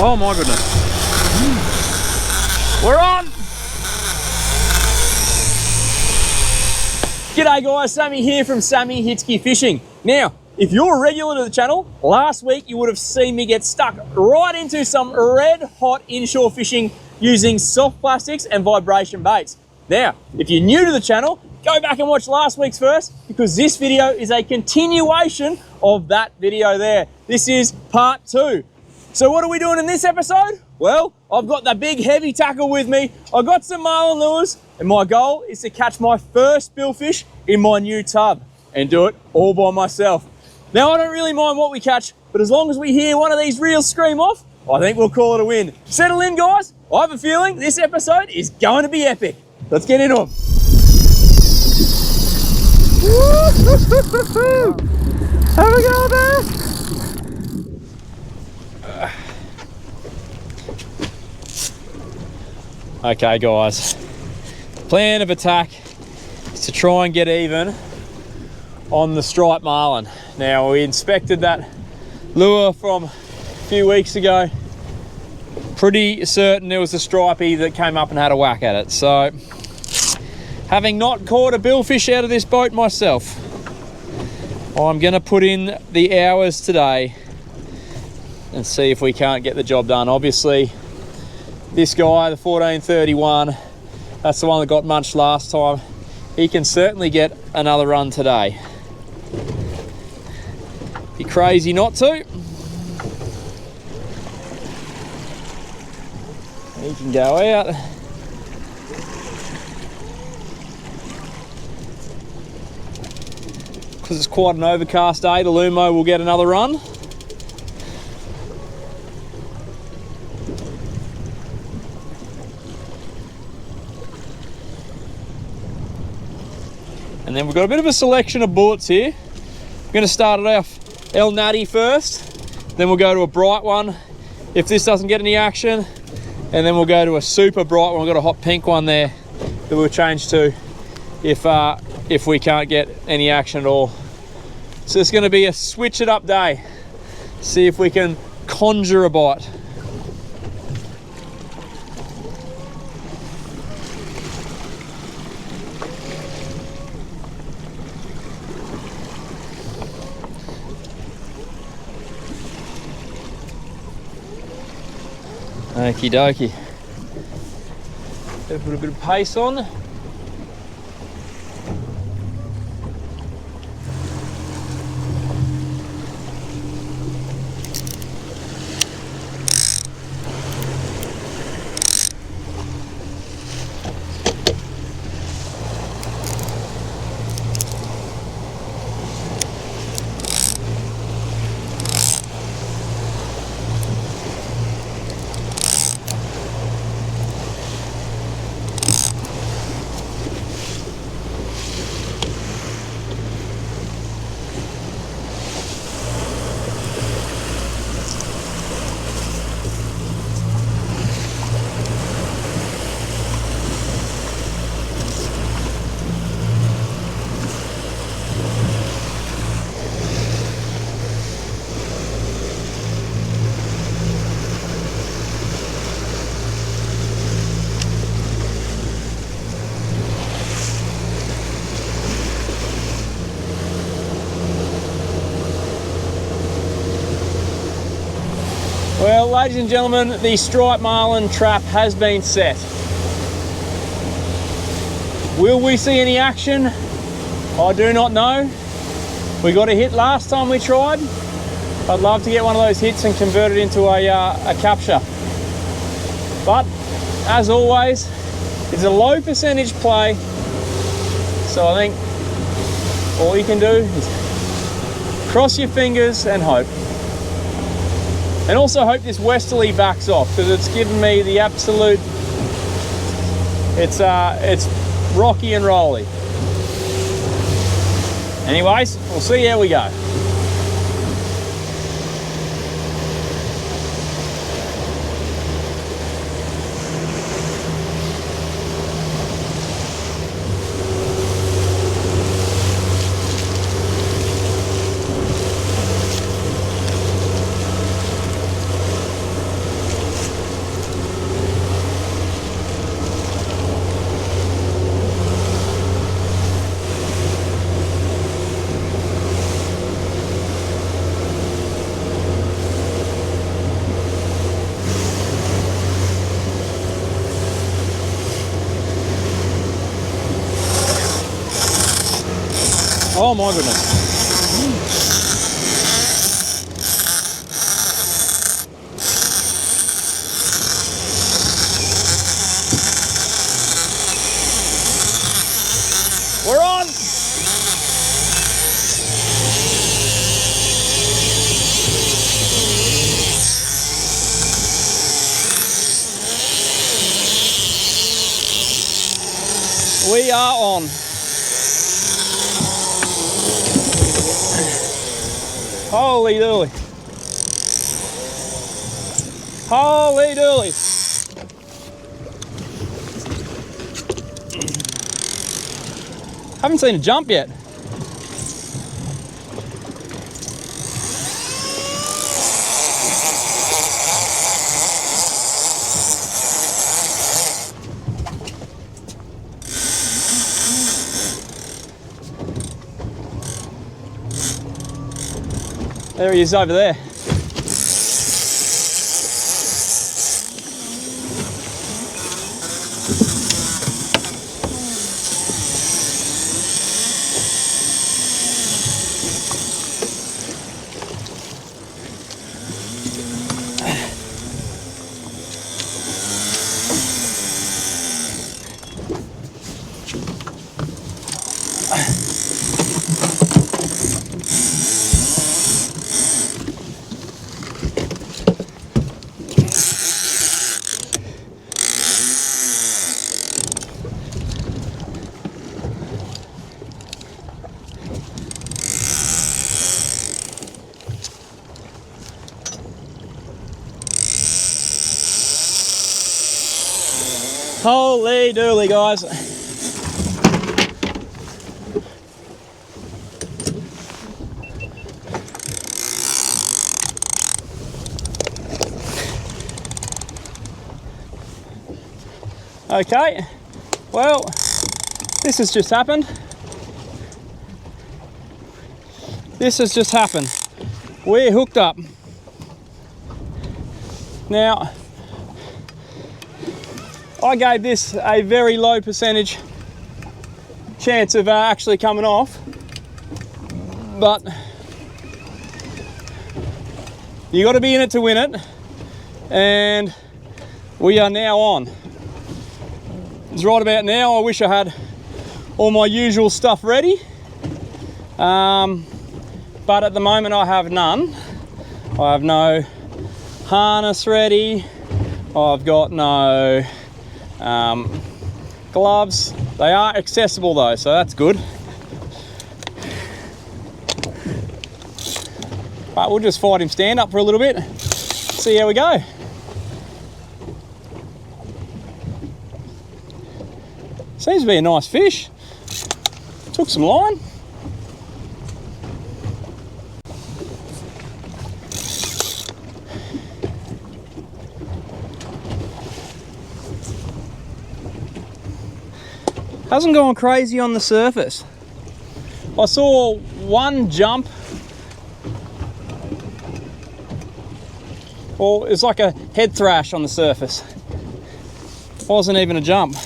Oh my goodness. We're on! G'day guys, Sammy here from Sammy Hitzke Fishing. Now, if you're a regular to the channel, last week you would have seen me get stuck right into some red hot inshore fishing using soft plastics and vibration baits. Now, if you're new to the channel, go back and watch last week's first, because this video is a continuation of that video there. This is part 2. So what are we doing in this episode? Well, I've got the big heavy tackle with me. I've got some marlin lures, and my goal is to catch my first billfish in my new tub and do it all by myself. Now, I don't really mind what we catch, but as long as we hear one of these reels scream off, I think we'll call it a win. Settle in, guys. I have a feeling this episode is going to be epic. Let's get into them. Have a go there. Okay guys, plan of attack is to try and get even on the striped marlin. Now, we inspected that lure from a few weeks ago. Pretty certain there was a stripey that came up and had a whack at it. So, having not caught a billfish out of this boat myself, I'm gonna put in the hours today and see if we can't get the job done. Obviously, this guy, the 1431, that's the one that got munched last time. He can certainly get another run today. Be crazy not to. He can go out. Because it's quite an overcast day, the Lumo will get another run. And then we've got a bit of a selection of bullets here. We're going to start it off El Natty first, then we'll go to a bright one if this doesn't get any action, and then we'll go to a super bright one. We've got a hot pink one there that we'll change to if we can't get any action at all. So it's going to be a switch it up day. See if we can conjure a bite. Okie dokie. Better put a bit of pace on. Well, ladies and gentlemen, the striped marlin trap has been set. Will we see any action? I do not know. We got a hit last time we tried. I'd love to get one of those hits and convert it into a capture. But, as always, it's a low percentage play. So I think all you can do is cross your fingers and hope. And also hope this westerly backs off, because it's given me the absolute, it's rocky and rolly. Anyways, we'll see how we go. Oh my goodness. We're on. We are on. Holy dooly. Holy dooly. Haven't seen a jump yet. There he is over there. Holy dooly, guys. Okay, well, this has just happened. This has just happened. We're hooked up. Now, I gave this a very low percentage chance of actually coming off, but you got to be in it to win it, and we are now on. It's right about now. I wish I had all my usual stuff ready, but at the moment I have none. I have no harness ready. I've got no gloves. They are accessible though, so that's good. But we'll just fight him stand up for a little bit, see how we go. Seems to be a nice fish. Took some line. Hasn't gone crazy on the surface. I saw one jump, or it's like a head thrash on the surface. Wasn't even a jump.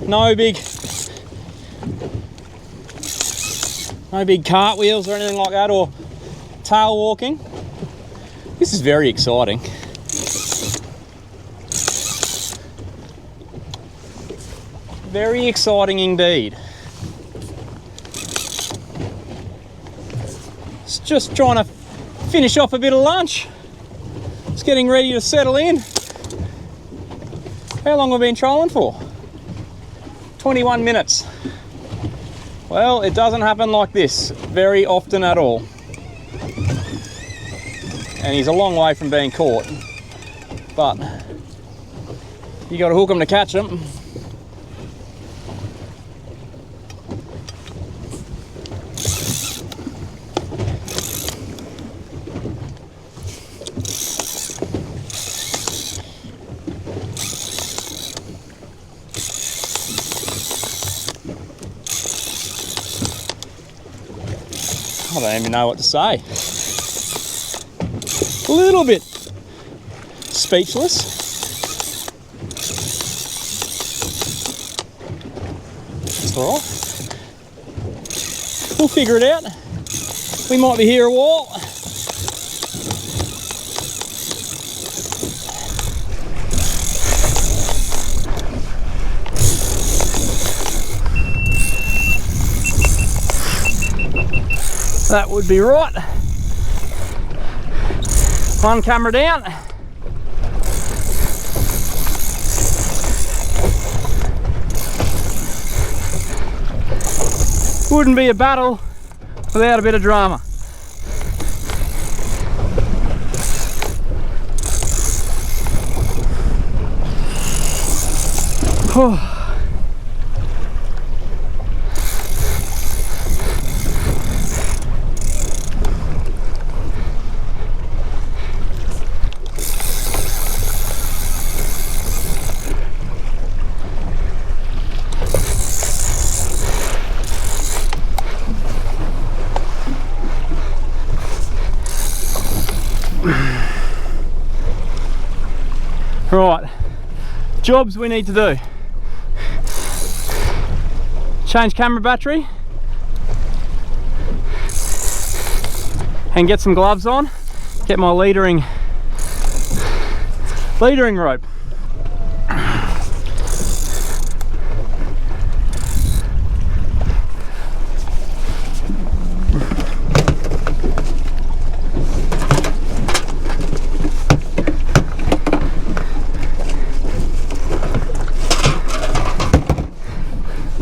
No big cartwheels or anything like that, or tail walking. This is very exciting. Very exciting indeed. It's just trying to finish off a bit of lunch. It's getting ready to settle in. How long have we been trolling for? 21 minutes. Well, it doesn't happen like this very often at all. And he's a long way from being caught. But you got to hook him to catch him. I don't even know what to say. A little bit speechless. It's all right. We'll figure it out. We might be here a while. That would be right. One camera down. Wouldn't be a battle without a bit of drama. Oh. Right, jobs we need to do. Change camera battery and get some gloves on. Get my leadering rope.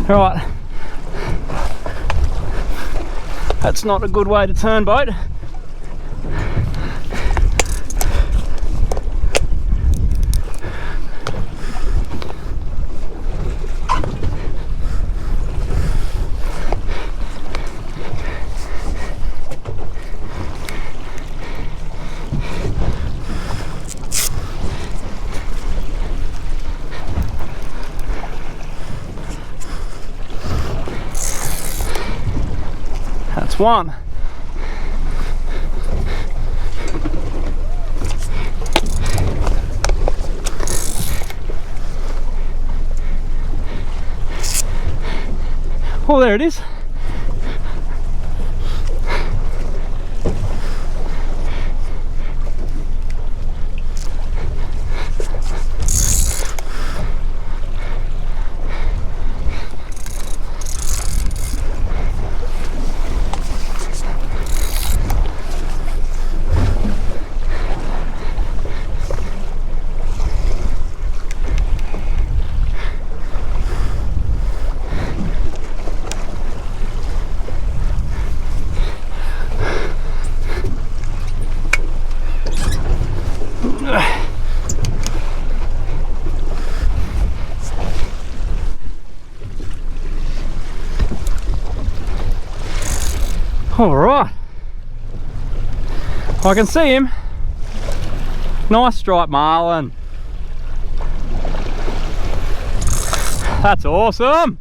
Right, that's not a good way to turn boat. That's one. Oh, there it is. All right, I can see him. Nice striped marlin. That's awesome.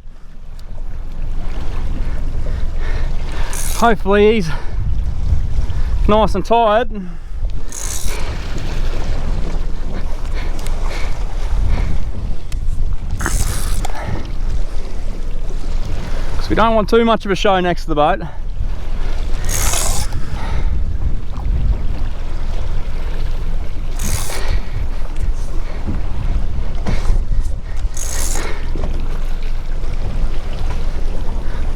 Hopefully he's nice and tired. Because we don't want too much of a show next to the boat.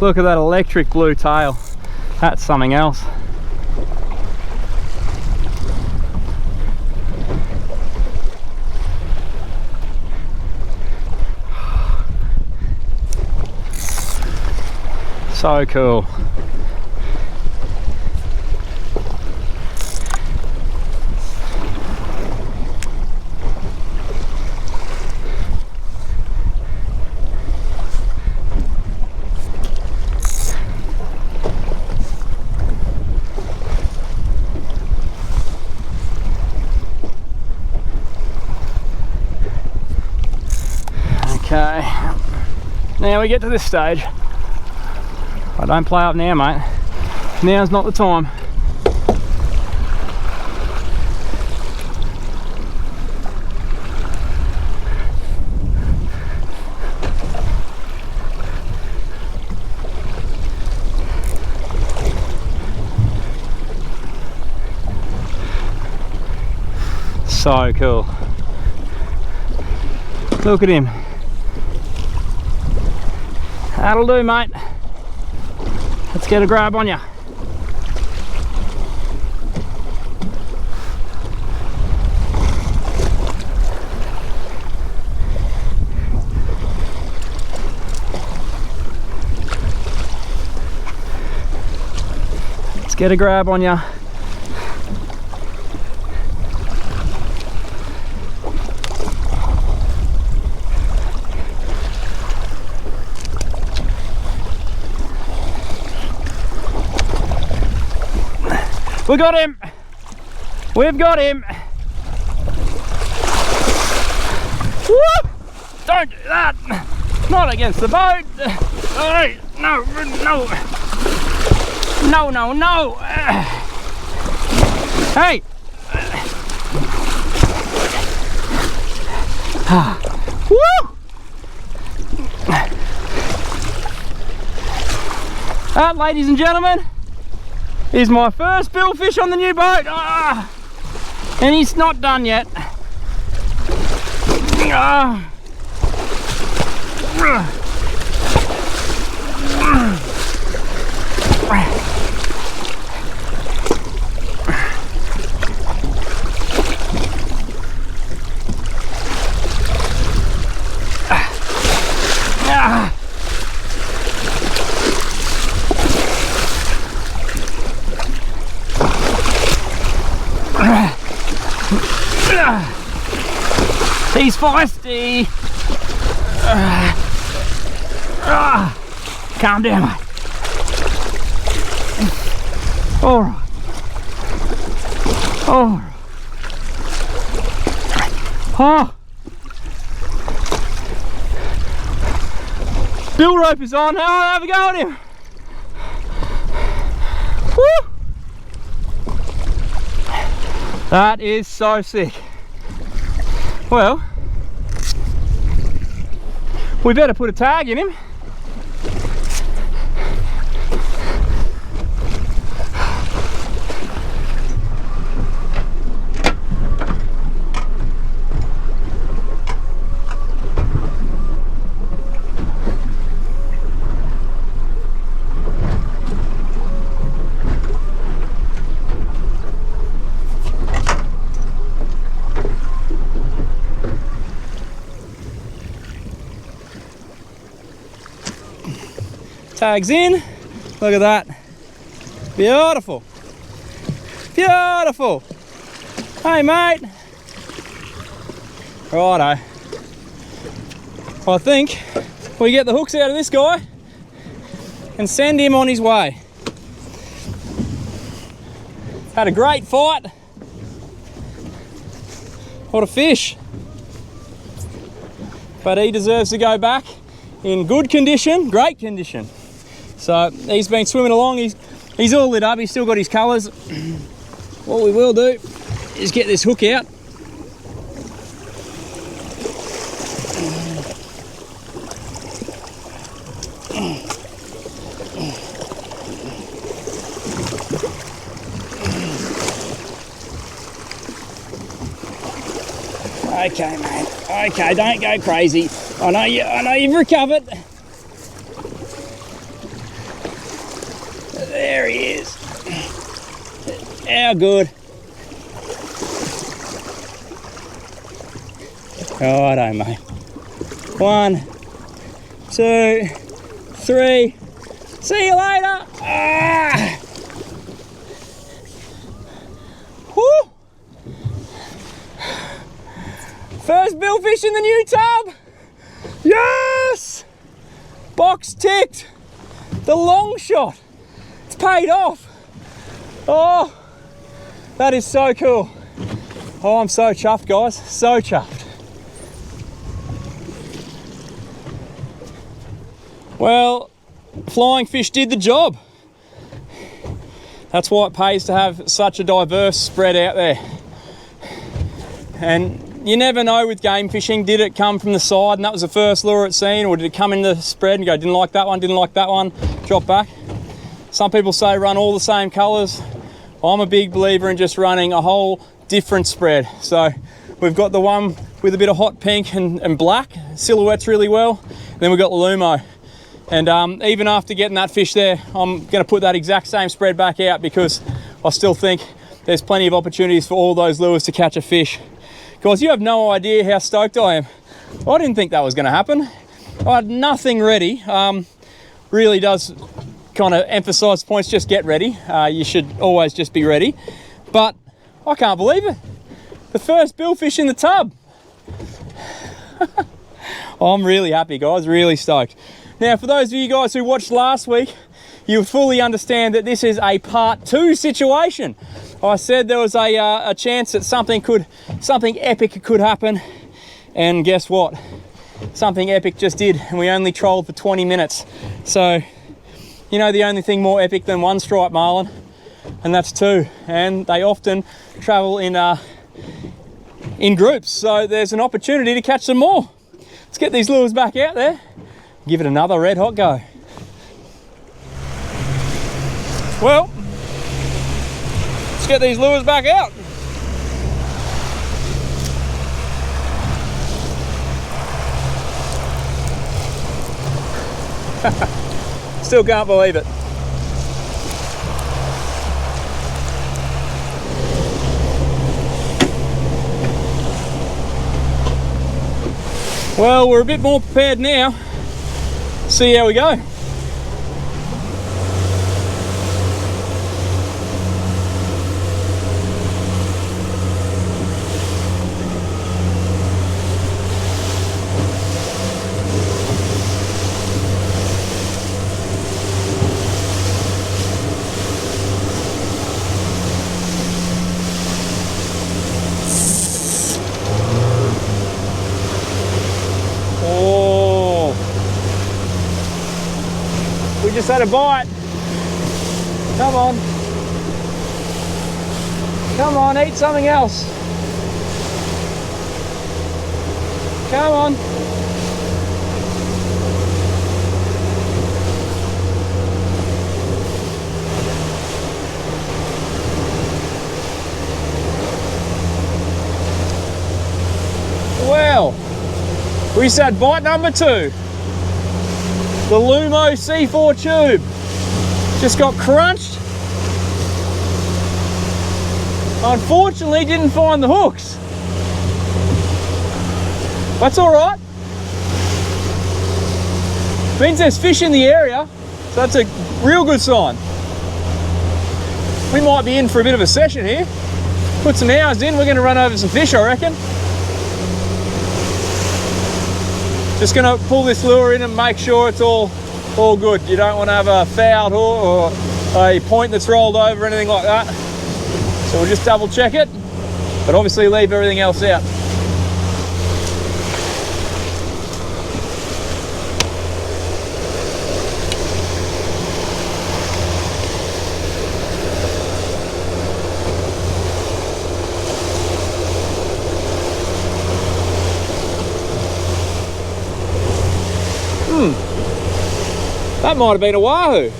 Look at that electric blue tail. That's something else. So cool. Okay, now we get to this stage. I don't play up now, mate. Now's not the time. So cool. Look at him. That'll do, mate. Let's get a grab on ya. Let's get a grab on ya. We got him! We've got him! Woo! Don't do that! Not against the boat! Hey, no, no! No, no, no! Hey! Woo! That, ladies and gentlemen, is my first billfish on the new boat. And he's not done yet. He's feisty. Calm down, mate. All right. All right. Oh. Bill rope is on. How have we got him? Woo! That is so sick. Well, we better put a tag in him. Tags in. Look at that. Beautiful. Beautiful. Hey, mate. Righto. I think we get the hooks out of this guy and send him on his way. Had a great fight. What a fish. But he deserves to go back in good condition, great condition. So he's been swimming along, he's all lit up, he's still got his colours. What we will do is get this hook out. Okay, mate. Okay, don't go crazy. I know you've recovered. There he is. How good. Righto, mate. 1, 2, 3. See you later. Woo! First billfish in the new tub. Yes! Box ticked. The long shot. It's paid off. Oh, that is so cool. Oh, I'm so chuffed, guys. So chuffed. Well, flying fish did the job. That's why it pays to have such a diverse spread out there. And you never know with game fishing, did it come from the side and that was the first lure it's seen, or did it come in the spread and go, didn't like that one, drop back? Some people say run all the same colours. I'm a big believer in just running a whole different spread. So we've got the one with a bit of hot pink and black, silhouettes really well. And then we've got Lumo. And even after getting that fish there, I'm gonna put that exact same spread back out because I still think there's plenty of opportunities for all those lures to catch a fish. Guys, you have no idea how stoked I am. I didn't think that was gonna happen. I had nothing ready. Really does kind of emphasize points, just get ready. You should always just be ready. But I can't believe it. The first billfish in the tub. I'm really happy, guys, really stoked. Now, for those of you guys who watched last week, you'll fully understand that this is a part 2 situation. I said there was a chance that something epic could happen, and guess what? Something epic just did, and we only trolled for 20 minutes. So, you know the only thing more epic than one stripe marlin, and that's 2. And they often travel in groups, so there's an opportunity to catch some more. Let's get these lures back out there, give it another red hot go. Well, let's get these lures back out. Still can't believe it. Well, we're a bit more prepared now. See how we go. Just had a bite. Come on. Come on, eat something else. Come on. Well, we said bite number 2. The Lumo C4 tube just got crunched. Unfortunately, didn't find the hooks. That's all right. Means there's fish in the area, so that's a real good sign. We might be in for a bit of a session here. Put some hours in, we're going to run over some fish, I reckon. Just gonna pull this lure in and make sure it's all good. You don't want to have a fouled hook or a point that's rolled over or anything like that. So we'll just double check it, but obviously leave everything else out. That might have been a wahoo.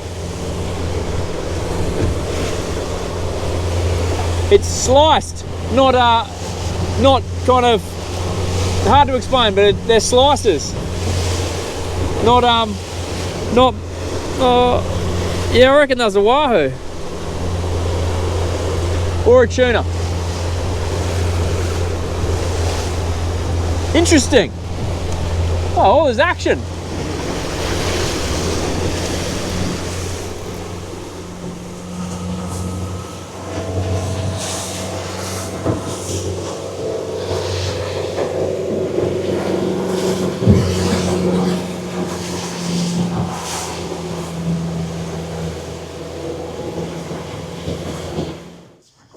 It's sliced, not kind of hard to explain, but they're slices. Yeah, I reckon that was a wahoo or a tuna. Interesting. Oh, there's action.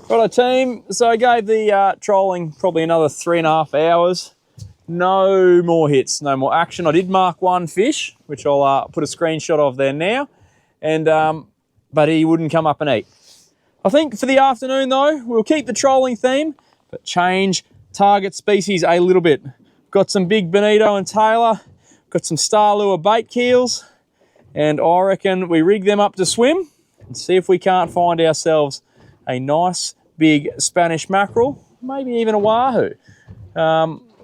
Righto team, so I gave the trolling probably another 3.5 hours. No more hits, no more action. I did mark one fish, which I'll put a screenshot of there now, and but he wouldn't come up and eat. I think for the afternoon though, we'll keep the trolling theme, but change target species a little bit. Got some big bonito and tailor, got some star lure bait keels, and I reckon we rig them up to swim and see if we can't find ourselves a nice big Spanish mackerel, maybe even a wahoo.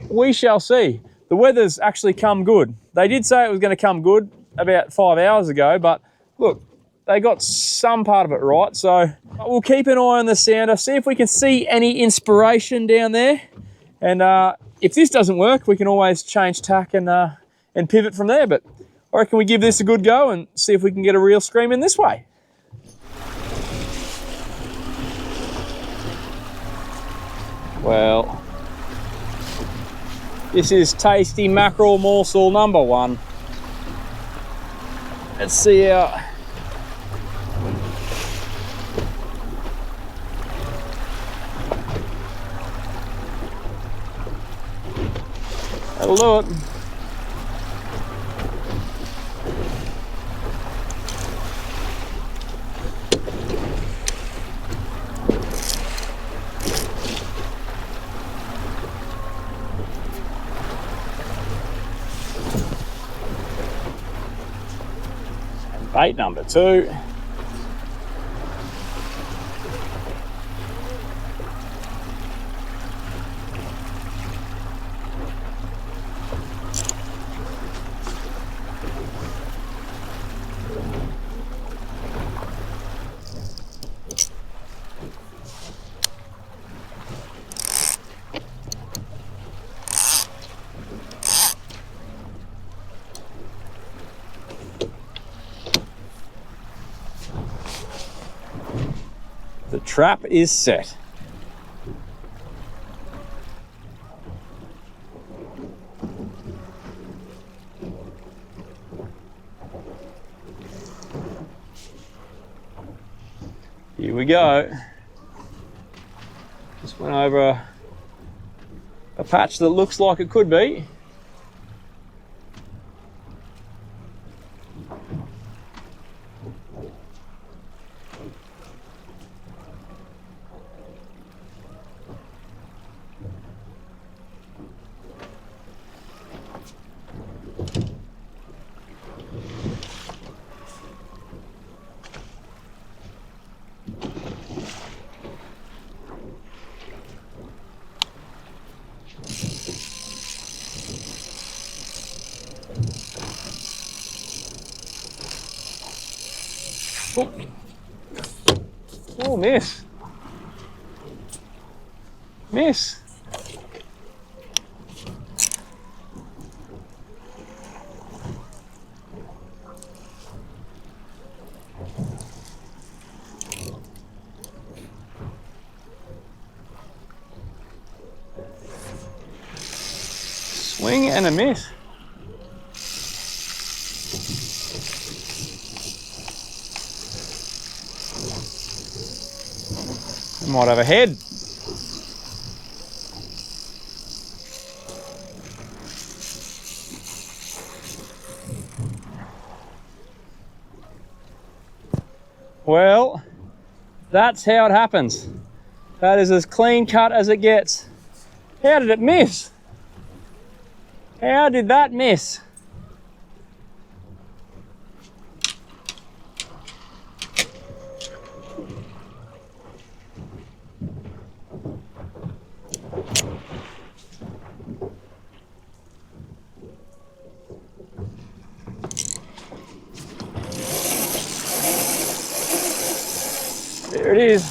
We shall see. The weather's actually come good. They did say it was going to come good about 5 hours ago, but look, they got some part of it right. So we'll keep an eye on the sounder, see if we can see any inspiration down there. And if this doesn't work, we can always change tack and pivot from there. But I reckon we give this a good go and see if we can get a real scream in this way. Well, this is tasty mackerel morsel number 1. Let's see how... That'll do it. Bait number 2. The trap is set. Here we go. Just went over a patch that looks like it could be. Oh, miss. Miss. Swing and a miss. Might have a head. Well, that's how it happens. That is as clean cut as it gets. How did it miss? How did that miss? There it is.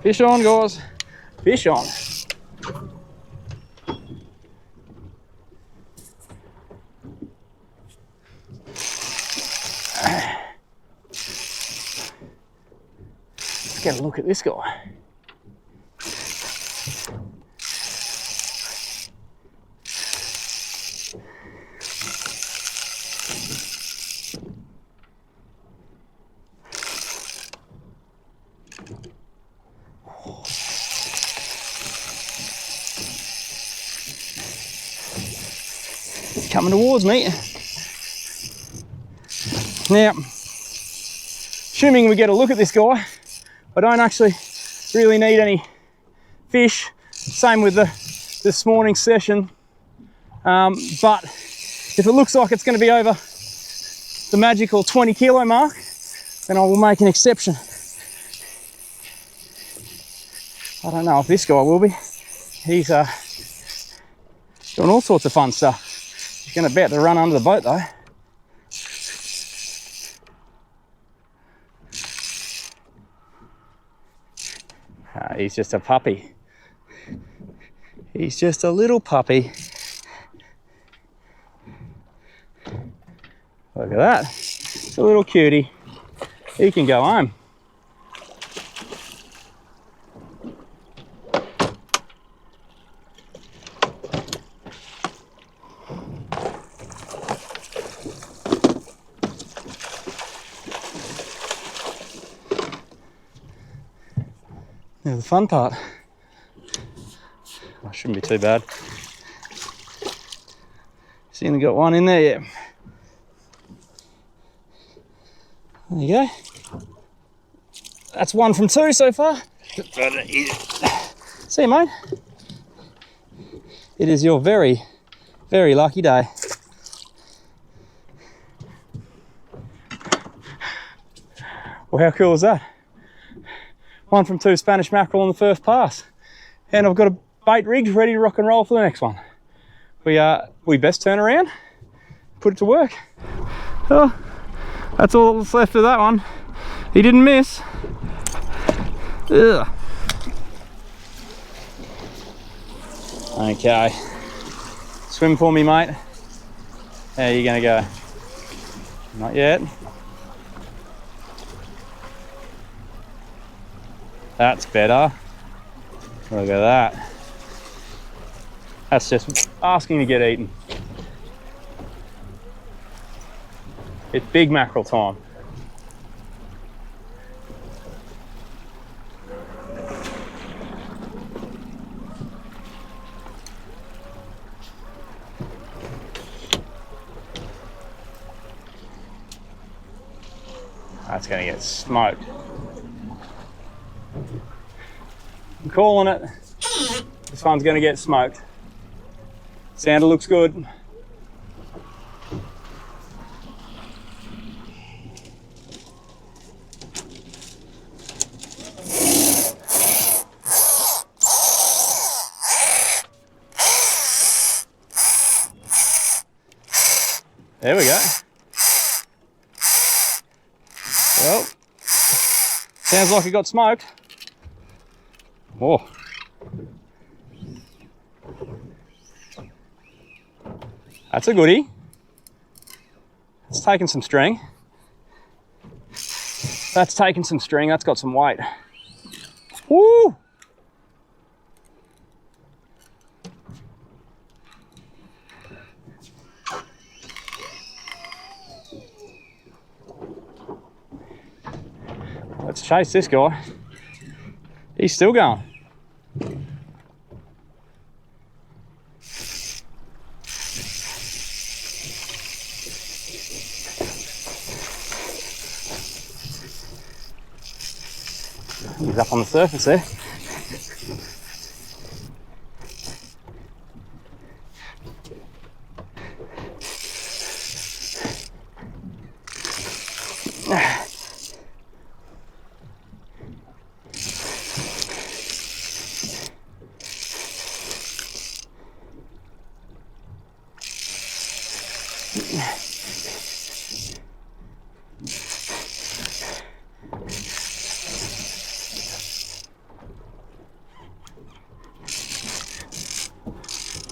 Fish on, guys. Fish on. Let's get a look at this guy. Coming towards me. Now, assuming we get a look at this guy, I don't actually really need any fish. Same with this morning's session. But if it looks like it's going to be over the magical 20 kilo mark, then I will make an exception. I don't know if this guy will be. He's doing all sorts of fun stuff. He's going to bet to run under the boat though. He's just a puppy. He's just a little puppy. Look at that. It's a little cutie. He can go home. Now the fun part. Oh, shouldn't be too bad. See, only got one in there yet. There you go. That's 1 from 2 so far. See you, mate. It is your very, very lucky day. Well, how cool is that? 1 from 2 Spanish mackerel on the first pass. And I've got a bait rigged ready to rock and roll for the next one. We best turn around, put it to work. Oh, that's all that's left of that one. He didn't miss. Ugh. Okay. Swim for me, mate. How are you gonna go? Not yet. That's better. Look at that. That's just asking to get eaten. It's big mackerel time. That's gonna get smoked. I'm calling it. This one's gonna get smoked. Sounder looks good. There we go. Well, sounds like it got smoked. Oh. That's a goodie. It's taken some string. That's taken some string. That's got some weight. Woo! Let's chase this guy. He's still going. He's up on the surface there.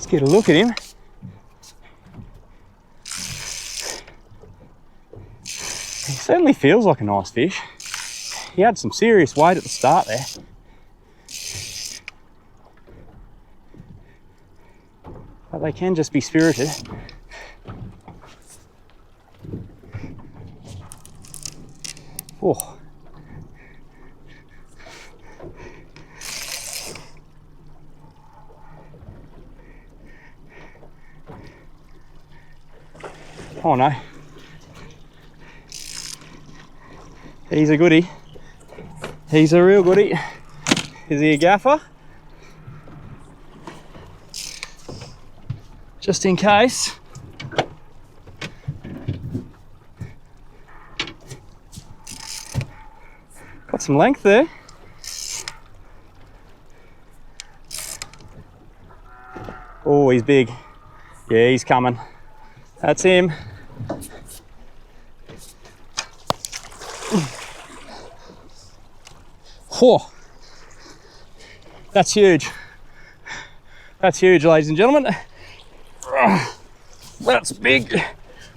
Get a look at him. He certainly feels like a nice fish. He had some serious weight at the start there. But they can just be spirited. Oh. Oh no. He's a goodie. He's a real goodie. Is he a gaffer? just in case. Got some length there. Oh, he's big. Yeah, he's coming. That's him. Whoa. That's huge. That's huge, ladies and gentlemen. That's big.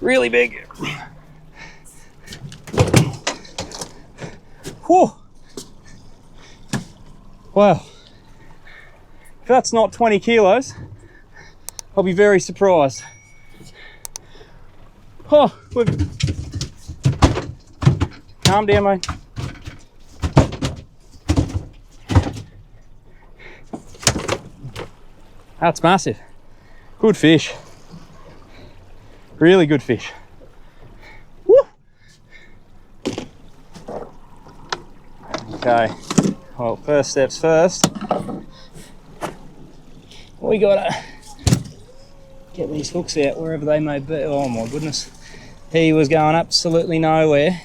Really big. Whoa. Wow. If that's not 20 kilos, I'll be very surprised. Oh, calm down, mate. That's massive. Good fish. Really good fish. Woo! Okay, well, first steps first. We gotta get these hooks out wherever they may be. Oh my goodness. He was going absolutely nowhere.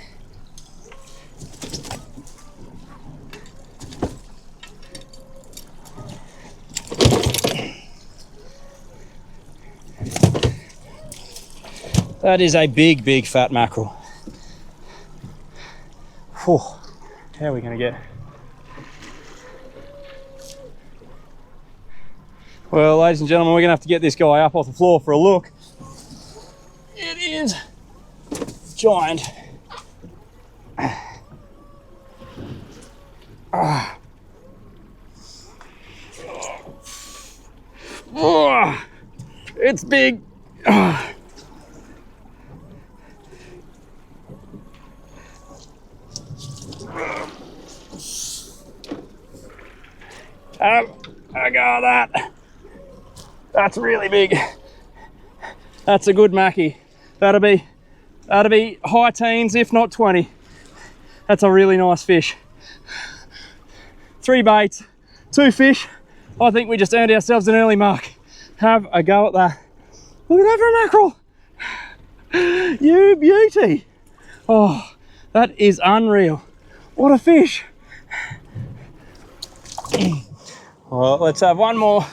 That is a big, big fat mackerel. Whew. How are we going to get? Well, ladies and gentlemen, we're going to have to get this guy up off the floor for a look. It is giant. Oh, it's big. I got that. That's really big. That's a good mackie. That'll be high teens, if not 20. That's a really nice fish. 3 baits, 2 fish. I think we just earned ourselves an early mark. Have a go at that. Look at that for a mackerel. You beauty. Oh, that is unreal. What a fish. Well, let's have one more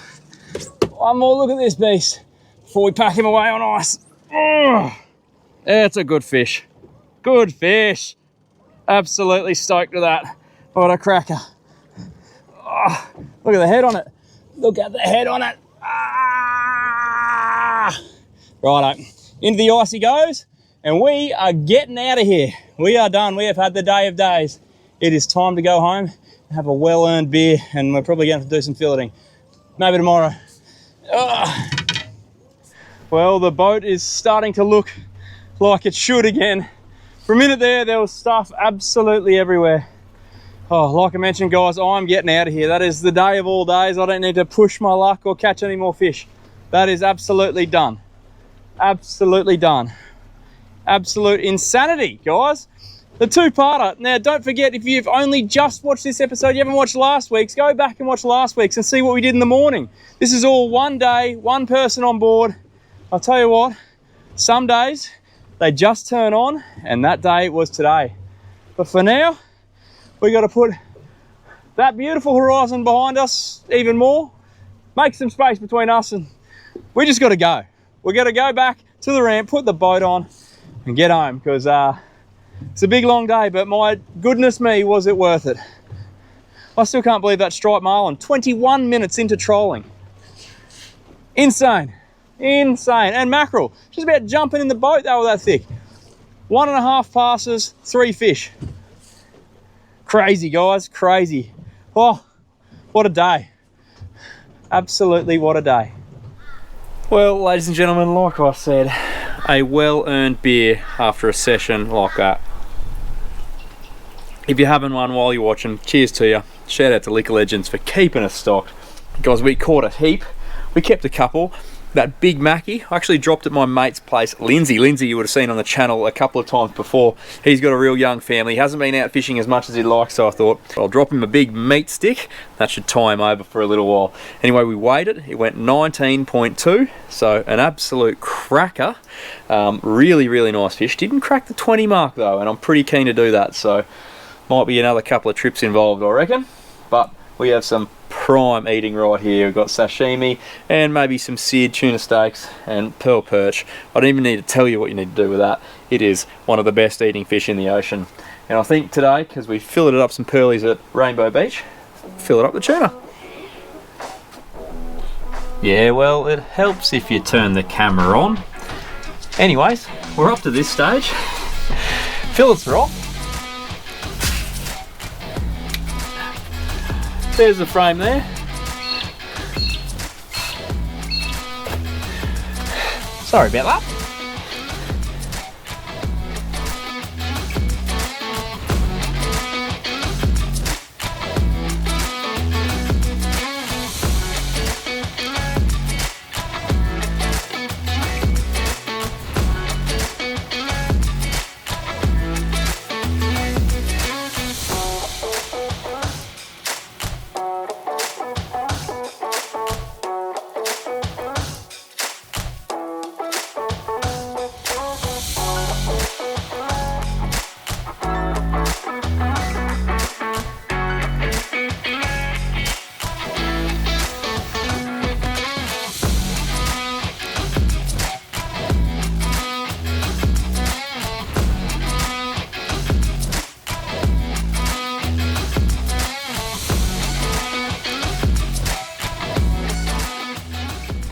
look at this beast before we pack him away on ice. Oh, it's a good fish. Good fish. Absolutely stoked with that. What a cracker. Oh, look at the head on it. Look at the head on it. Ah! Righto, into the ice he goes, and we are getting out of here. We are done. We have had the day of days. It is time to go home, have a well-earned beer, and we're probably going to do some filleting. Maybe tomorrow. Well, the boat is starting to look like it should again. For a minute there was stuff absolutely everywhere. Oh, like I mentioned, guys, I'm getting out of here. That is the day of all days. I don't need to push my luck or catch any more fish. That is absolutely done. Absolutely done. Absolute insanity, guys. The 2-parter. Now, don't forget, if you've only just watched this episode, you haven't watched last week's, go back and watch last week's and see what we did in the morning. This is all one day, one person on board. I'll tell you what, some days they just turn on, and that day was today. But for now, we got to put that beautiful horizon behind us even more, make some space between us, and we just got to go. We got to go back to the ramp, put the boat on, and get home, because it's a big long day, but my goodness me, was it worth it. I still can't believe that striped marlin, 21 minutes into trolling. Insane, insane. And mackerel, just about jumping in the boat, they were that thick. 1.5 passes, 3 fish. Crazy, guys, crazy. Oh, what a day. Absolutely what a day. Well, ladies and gentlemen, like I said, a well-earned beer after a session like that. If you're having one while you're watching, cheers to you. Shout out to Liquor Legends for keeping us stocked. Guys, we caught a heap. We kept a couple. that big Mackie. I actually dropped at my mate's place, Lindsay, you would have seen on the channel a couple of times before. He's got a real young family. He hasn't been out fishing as much as he'd like, so I thought I'll drop him a big meat stick. That should tie him over for a little while. Anyway, we weighed it. It went 19.2, so an absolute cracker. Really, really nice fish. Didn't crack the 20 mark though, and I'm pretty keen to do that, so might be another couple of trips involved, I reckon. But we have some prime eating right here. We've got sashimi and maybe some seared tuna steaks and pearl perch. I don't even need to tell you what you need to do with that. It is one of the best eating fish in the ocean. And I think today, because we filleted up some pearlies at Rainbow Beach, fill it up the tuna. Yeah, well, it helps if you turn the camera on. Anyways, we're up to this stage. Fillets are off. There's the frame there. Sorry about that.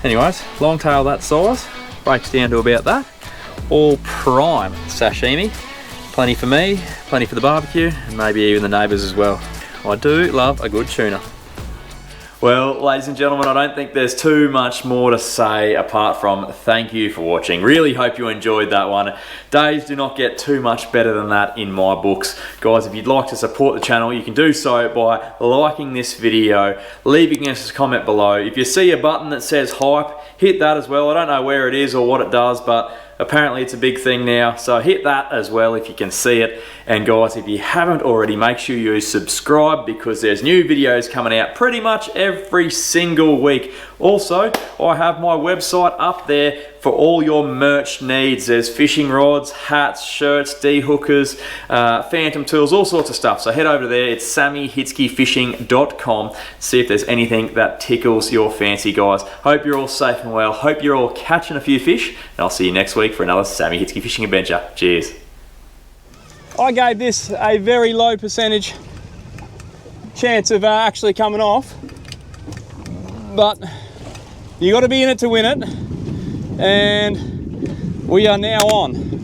Anyways, long tail that size, breaks down to about that. All prime sashimi. Plenty for me, plenty for the barbecue, and maybe even the neighbours as well. I do love a good tuna. Well, ladies and gentlemen, I don't think there's too much more to say apart from thank you for watching. Really hope you enjoyed that one. Days do not get too much better than that in my books. Guys, if you'd like to support the channel, you can do so by liking this video, leaving us a comment below. If you see a button that says hype, hit that as well. I don't know where it is or what it does, but apparently it's a big thing now, so hit that as well if you can see it. And guys, if you haven't already, make sure you subscribe because there's new videos coming out pretty much every single week. Also, I have my website up there for all your merch needs. There's fishing rods, hats, shirts, D-hookers, phantom tools, all sorts of stuff. So head over there. It's sammyhitzkefishing.com. See if there's anything that tickles your fancy, guys. Hope you're all safe and well. Hope you're all catching a few fish. And I'll see you next week for another Sammy Hitzke fishing adventure. Cheers. I gave this a very low percentage chance of actually coming off, but you got to be in it to win it, and we are now on.